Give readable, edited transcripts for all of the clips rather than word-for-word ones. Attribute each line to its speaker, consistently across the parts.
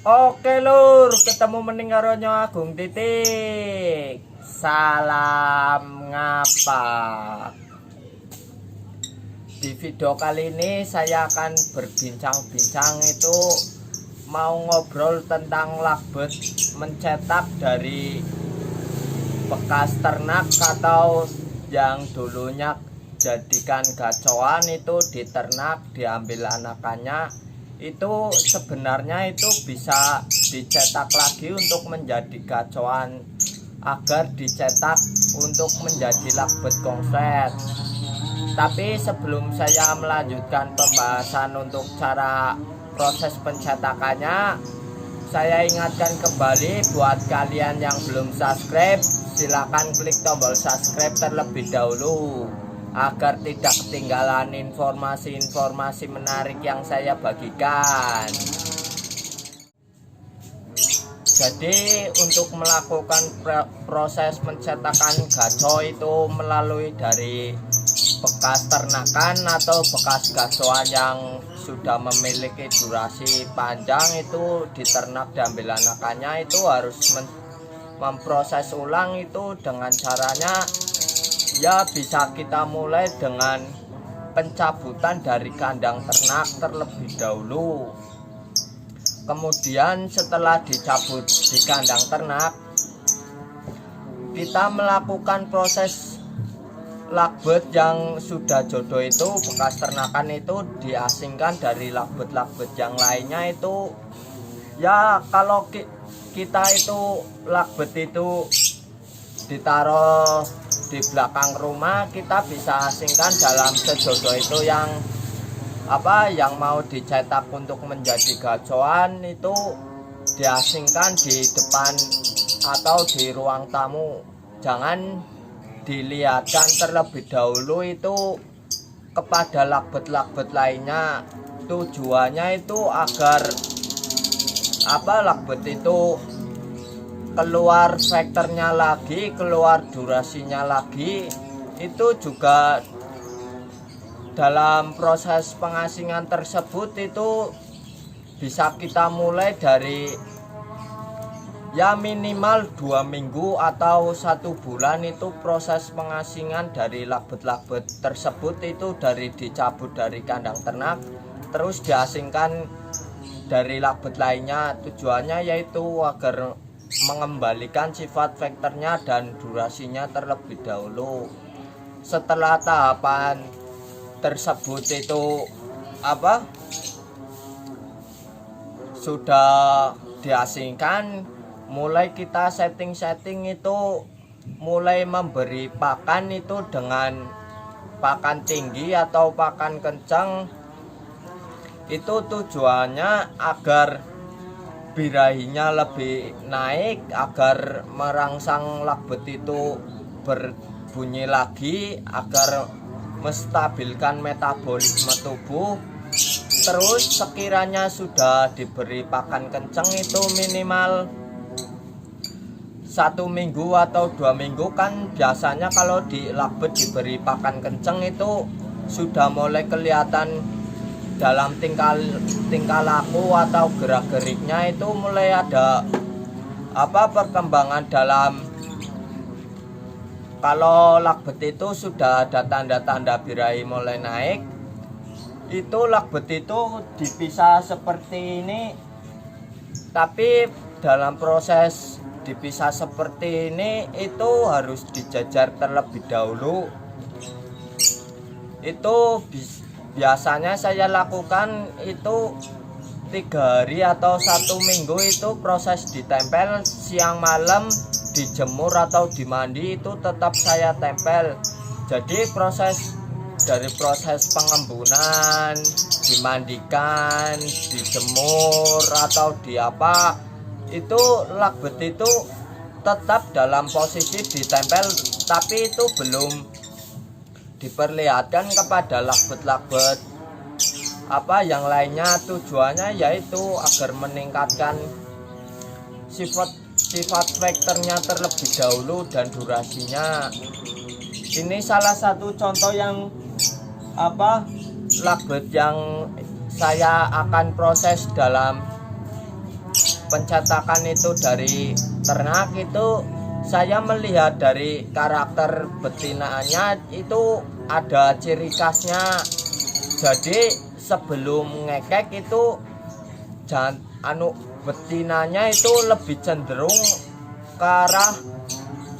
Speaker 1: Oke lur, ketemu mening karo Nyo Agung Titik. Salam ngapa. Di video kali ini saya akan berbincang-bincang itu mau ngobrol tentang lakbet mencetak dari bekas ternak atau yang dulunya jadikan gacoan itu diternak, diambil anakannya. Itu sebenarnya itu bisa dicetak lagi untuk menjadi gacoan agar dicetak untuk menjadi lakbet kongset. Tapi sebelum saya melanjutkan pembahasan untuk cara proses pencetakannya, saya ingatkan kembali buat kalian yang belum subscribe, silakan klik tombol subscribe terlebih dahulu agar tidak ketinggalan informasi-informasi menarik yang saya bagikan. Jadi untuk melakukan proses pencetakan gaco itu melalui dari bekas ternakan atau bekas gacoan yang sudah memiliki durasi panjang itu diternak diambil anakannya, itu harus memproses ulang itu dengan caranya ya bisa kita mulai dengan pencabutan dari kandang ternak terlebih dahulu. Kemudian setelah dicabut di kandang ternak, kita melakukan proses lakbet yang sudah jodoh itu bekas ternakan itu diasingkan dari lakbet-lakbet yang lainnya. Itu ya kalau kita itu lakbet itu ditaruh di belakang rumah, kita bisa asingkan dalam sejodoh itu yang mau dicetak untuk menjadi gacoan itu diasingkan di depan atau di ruang tamu. Jangan dilihatkan terlebih dahulu itu kepada lakbet-lakbet lainnya. Tujuannya itu agar lakbet itu keluar vektornya lagi, keluar durasinya lagi. Itu juga dalam proses pengasingan tersebut itu bisa kita mulai dari ya minimal 2 minggu atau 1 bulan. Itu proses pengasingan dari lakbet-lakbet tersebut itu dari dicabut dari kandang ternak terus diasingkan dari lakbet lainnya. Tujuannya yaitu agar mengembalikan sifat vektornya dan durasinya terlebih dahulu. Setelah tahapan tersebut itu sudah diasingkan, mulai kita setting itu mulai memberi pakan itu dengan pakan tinggi atau pakan kencang. Itu tujuannya agar birahinya lebih naik, agar merangsang lakbet itu berbunyi lagi, agar menstabilkan metabolisme tubuh. Terus sekiranya sudah diberi pakan kencang itu minimal 1 minggu atau 2 minggu. Kan biasanya kalau di lakbet diberi pakan kencang itu sudah mulai kelihatan dalam tingkah laku atau gerak-geriknya itu mulai ada perkembangan dalam. Kalau lakbet itu sudah ada tanda-tanda birahi mulai naik, itu lakbet itu dipisah seperti ini. Tapi dalam proses dipisah seperti ini itu harus dijajar terlebih dahulu. Itu biasanya saya lakukan itu 3 hari atau 1 minggu. Itu proses ditempel siang malam, dijemur atau dimandi itu tetap saya tempel. Jadi dari proses pengembunan, dimandikan, dijemur atau itu lakbet itu tetap dalam posisi ditempel, tapi itu belum diperlihatkan kepada lakbet-lakbet yang lainnya. Tujuannya yaitu agar meningkatkan sifat vektornya terlebih dahulu dan durasinya. Ini salah satu contoh yang lakbet yang saya akan proses dalam pencetakan itu dari ternak itu saya melihat dari karakter betinanya itu ada ciri khasnya. Jadi sebelum ngekek itu betinanya itu lebih cenderung ke arah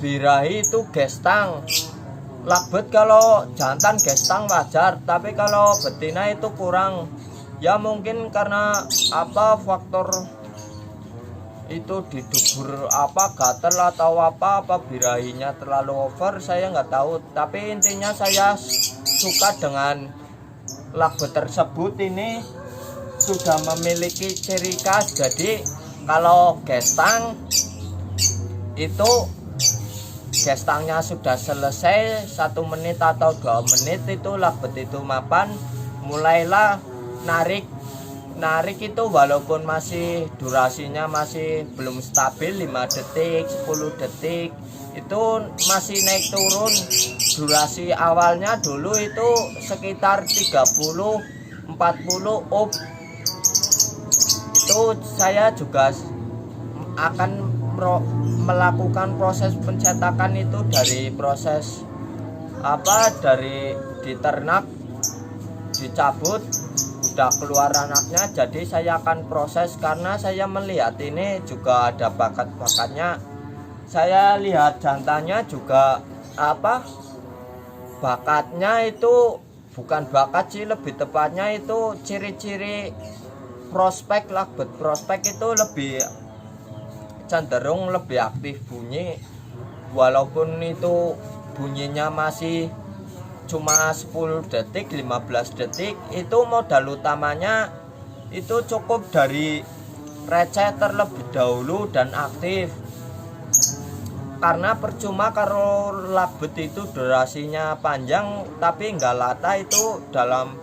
Speaker 1: birahi itu gestang. Lagbet kalau jantan gestang wajar, tapi kalau betina itu kurang. Ya mungkin karena apa faktor itu didubur apa gatel atau apa birahinya terlalu over, saya nggak tahu. Tapi intinya saya suka dengan lagbet tersebut. Ini sudah memiliki ciri khas. Jadi kalau gestang itu gestangnya sudah selesai 1 menit atau 2 menit itu lagbet itu mapan, mulailah narik itu walaupun masih durasinya masih belum stabil 5 detik 10 detik itu masih naik turun. Durasi awalnya dulu itu sekitar 30-40 up. Itu saya juga akan melakukan proses pencetakan itu dari proses dari diternak, dicabut, udah keluar anaknya. Jadi saya akan proses karena saya melihat ini juga ada bakat-bakatnya. Saya lihat jantannya juga bakatnya itu bukan bakat sih, lebih tepatnya itu ciri-ciri prospek. Lagbet prospek itu lebih cenderung lebih aktif bunyi, walaupun itu bunyinya masih cuma 10 detik 15 detik. Itu modal utamanya itu cukup dari receh terlebih dahulu dan aktif, karena percuma kalau lagbet itu durasinya panjang tapi enggak lata, itu dalam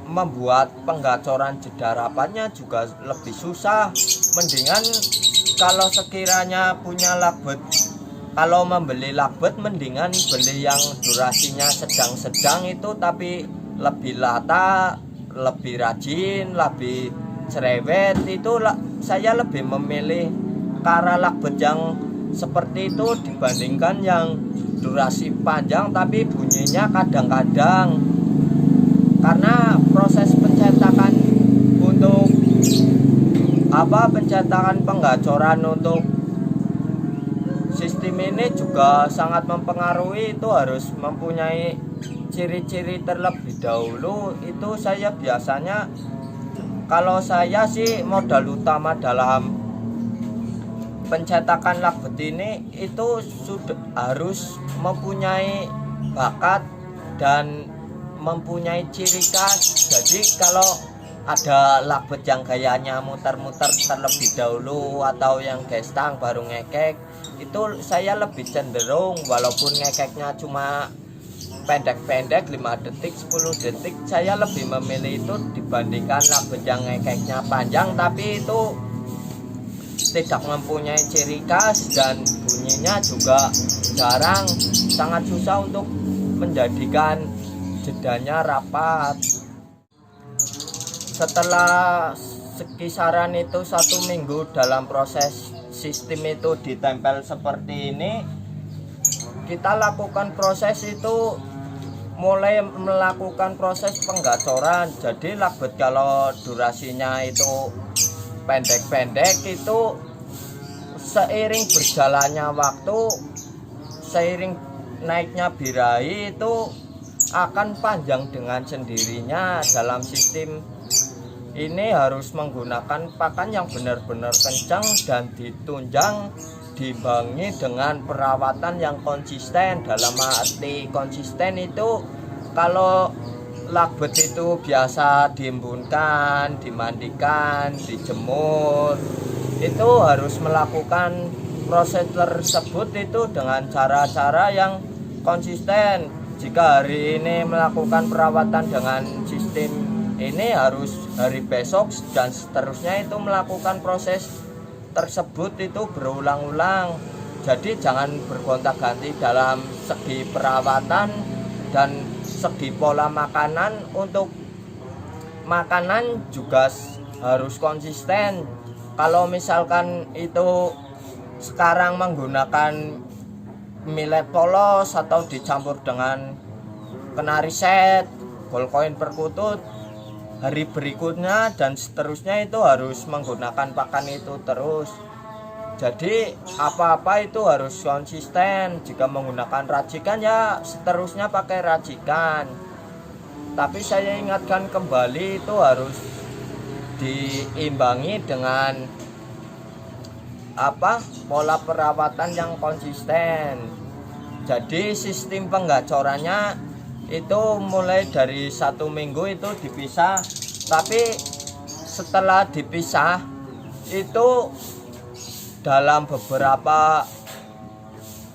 Speaker 1: membuat penggacoran jeda rapatnya juga lebih susah. Mendingan kalau sekiranya punya lagbet, kalau membeli lagbet mendingan beli yang durasinya sedang-sedang itu tapi lebih lata, lebih rajin, lebih cerewet. Itu saya lebih memilih karena lagbet yang seperti itu dibandingkan yang durasi panjang tapi bunyinya kadang-kadang. Karena proses pencetakan untuk pencetakan penggacoran untuk sistem ini juga sangat mempengaruhi. Itu harus mempunyai ciri-ciri terlebih dahulu. Itu saya biasanya, kalau saya sih modal utama dalam pencetakan lagbet ini itu sudah harus mempunyai bakat dan mempunyai ciri khas. Jadi kalau ada lagbet yang gayanya muter-muter terlebih dahulu atau yang gestang baru ngekek, itu saya lebih cenderung, walaupun ngekeknya cuma pendek-pendek 5 detik 10 detik, saya lebih memilih itu dibandingkan lagbet yang ngekeknya panjang tapi itu tidak mempunyai ciri khas dan bunyinya juga jarang. Sangat susah untuk menjadikan jedanya rapat. Setelah kisaran itu 1 minggu dalam proses sistem itu ditempel seperti ini, kita lakukan proses itu mulai melakukan proses penggacoran. Jadi lagbet kalau durasinya itu pendek-pendek itu seiring berjalannya waktu, seiring naiknya birahi itu akan panjang dengan sendirinya. Dalam sistem ini harus menggunakan pakan yang benar-benar kencang dan ditunjang, diimbangi dengan perawatan yang konsisten. Dalam arti konsisten itu kalau lagbet itu biasa diembunkan, dimandikan, dijemur, itu harus melakukan proses tersebut itu dengan cara-cara yang konsisten. Jika hari ini melakukan perawatan dengan sistem ini, harus hari besok dan seterusnya itu melakukan proses tersebut itu berulang-ulang. Jadi jangan bergonta-ganti dalam segi perawatan dan segi pola makanan. Untuk makanan juga harus konsisten. kalau misalkan itu sekarang menggunakan millet polos atau dicampur dengan kenari set, ballpoint perkutut, hari berikutnya dan seterusnya itu harus menggunakan pakan itu terus. Jadi apa-apa itu harus konsisten. Jika menggunakan racikan ya seterusnya pakai racikan. Tapi saya ingatkan kembali itu harus diimbangi dengan pola perawatan yang konsisten. Jadi sistem penggacorannya itu mulai dari 1 minggu itu dipisah, tapi setelah dipisah itu dalam beberapa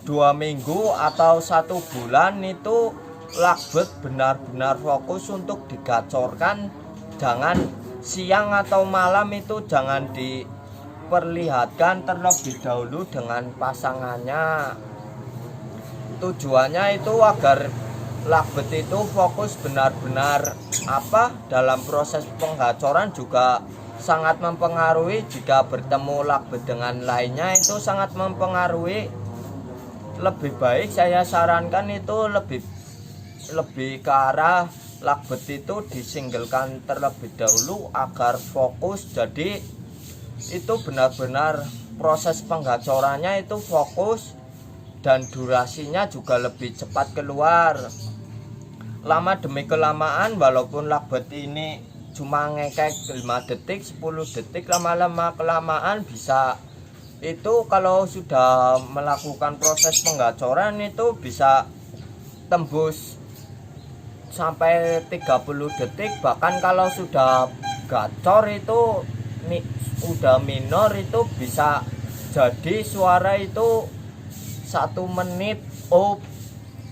Speaker 1: 2 minggu atau 1 bulan itu lakbet benar-benar fokus untuk digacorkan. Jangan siang atau malam itu jangan diperlihatkan terlebih dahulu dengan pasangannya. Tujuannya itu agar lakbet itu fokus benar-benar dalam proses penggacoran. Juga sangat mempengaruhi jika bertemu lakbet dengan lainnya, itu sangat mempengaruhi. Lebih baik saya sarankan itu lebih ke arah lakbet itu disinggalkan terlebih dahulu agar fokus. Jadi itu benar-benar proses penggacorannya itu fokus dan durasinya juga lebih cepat keluar. Lama demi kelamaan walaupun lakbet ini cuma ngekek 5 detik 10 detik, lama-lama kelamaan bisa itu kalau sudah melakukan proses penggacoran itu bisa tembus sampai 30 detik. Bahkan kalau sudah gacor itu udah minor itu bisa jadi suara itu 1 menit up.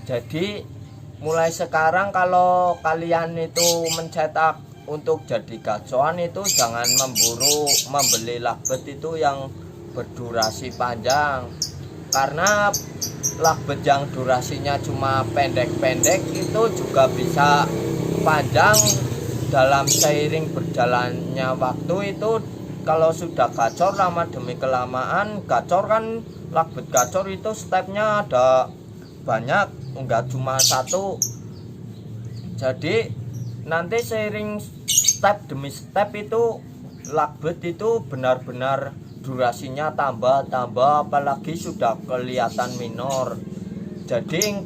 Speaker 1: Jadi mulai sekarang kalau kalian itu mencetak untuk jadi gacoan itu jangan memburu membeli lakbet itu yang berdurasi panjang, karena lakbet yang durasinya cuma pendek-pendek itu juga bisa panjang dalam seiring berjalannya waktu. Itu kalau sudah gacor lama demi kelamaan gacor kan, lakbet gacor itu stepnya ada banyak, enggak cuma 1. Jadi nanti seiring step demi step itu lakbet itu benar-benar durasinya tambah, apalagi sudah kelihatan minor. Jadi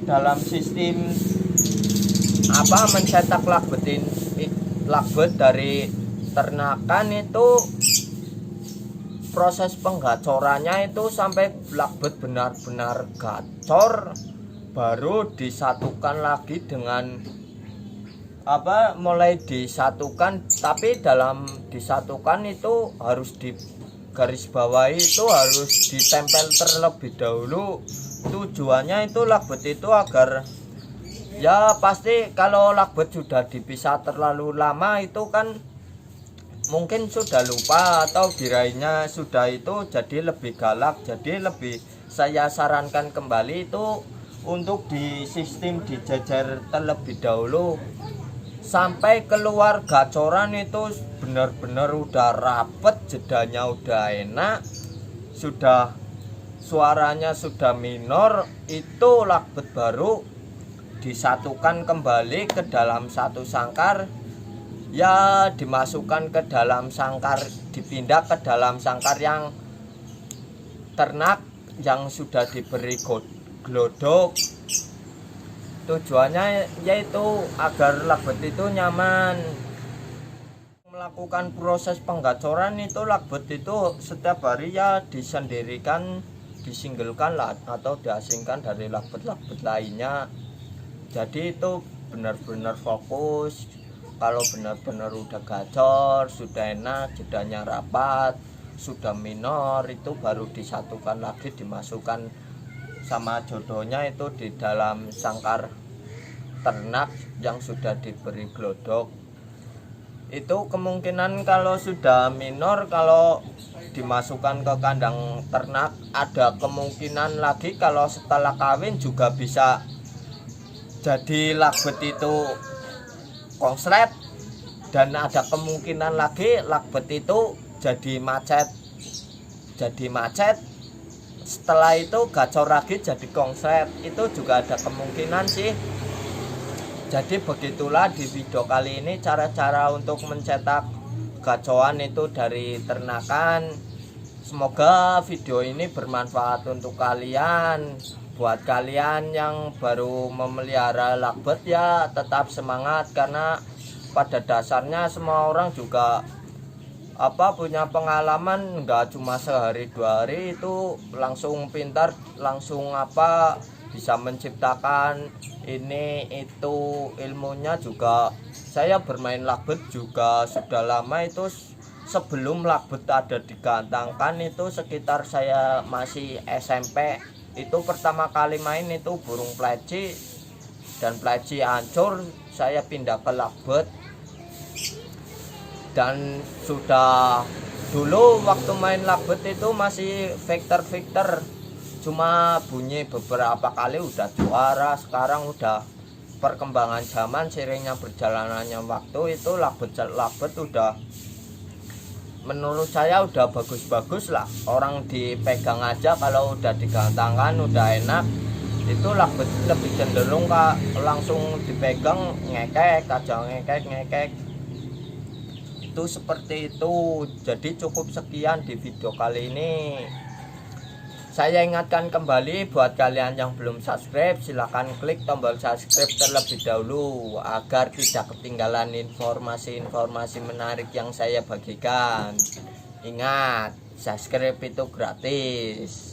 Speaker 1: dalam sistem mencetak lakbet dari ternakan itu proses penggacorannya itu sampai lakbet benar-benar gacor baru disatukan lagi dengan mulai disatukan. Tapi dalam disatukan itu harus di garis bawahi, itu harus ditempel terlebih dahulu. Tujuannya itu lakbet itu agar ya pasti kalau lakbet sudah dipisah terlalu lama itu kan mungkin sudah lupa atau birahinya sudah itu jadi lebih galak. Jadi lebih saya sarankan kembali itu untuk di sistem dijajar terlebih dahulu sampai keluar gacoran itu benar-benar udah rapet, jedanya udah enak, sudah suaranya sudah minor, itu lakbet baru disatukan kembali ke dalam satu sangkar. Ya dimasukkan ke dalam sangkar, dipindah ke dalam sangkar yang ternak yang sudah diberi glodok. Tujuannya yaitu agar lakbet itu nyaman. Melakukan proses penggacoran itu lakbet itu setiap hari ya disendirikan, disinggalkan lah atau diasingkan dari lakbet-lakbet lainnya. Jadi itu benar-benar fokus. Kalau benar-benar udah gacor, sudah enak, jedanya rapat, sudah minor, itu baru disatukan lagi, dimasukkan sama jodohnya itu di dalam sangkar ternak yang sudah diberi glodok. Itu kemungkinan kalau sudah minor, kalau dimasukkan ke kandang ternak, ada kemungkinan lagi kalau setelah kawin juga bisa jadi lakbet itu konslet. dan ada kemungkinan lagi lakbet itu jadi macet, setelah itu gacor lagi jadi konslet, itu juga ada kemungkinan sih. Jadi begitulah di video kali ini cara-cara untuk mencetak gacoan itu dari ternakan. Semoga video ini bermanfaat untuk kalian. Buat kalian yang baru memelihara lakbet ya tetap semangat, karena pada dasarnya semua orang juga punya pengalaman, nggak cuma sehari 2 hari itu langsung pintar, langsung bisa menciptakan ini itu. Ilmunya juga saya bermain lakbet juga sudah lama, itu sebelum lakbet ada digantangkan, itu sekitar saya masih SMP. Itu pertama kali main itu burung pleci, dan pleci hancur, saya pindah ke lakbet. Dan sudah dulu waktu main lakbet itu masih Victor, cuma bunyi beberapa kali udah juara. Sekarang udah perkembangan zaman, seiringnya berjalannya waktu, itu lakbet udah, menurut saya udah bagus-bagus lah. Orang dipegang aja kalau udah digantangkan udah enak. Itu lakbet lebih cenderung langsung dipegang ngekek aja, ngekek. Itu seperti itu. Jadi cukup sekian di video kali ini. Saya ingatkan kembali buat kalian yang belum subscribe, silahkan klik tombol subscribe terlebih dahulu agar tidak ketinggalan informasi-informasi menarik yang saya bagikan. Ingat, subscribe itu gratis.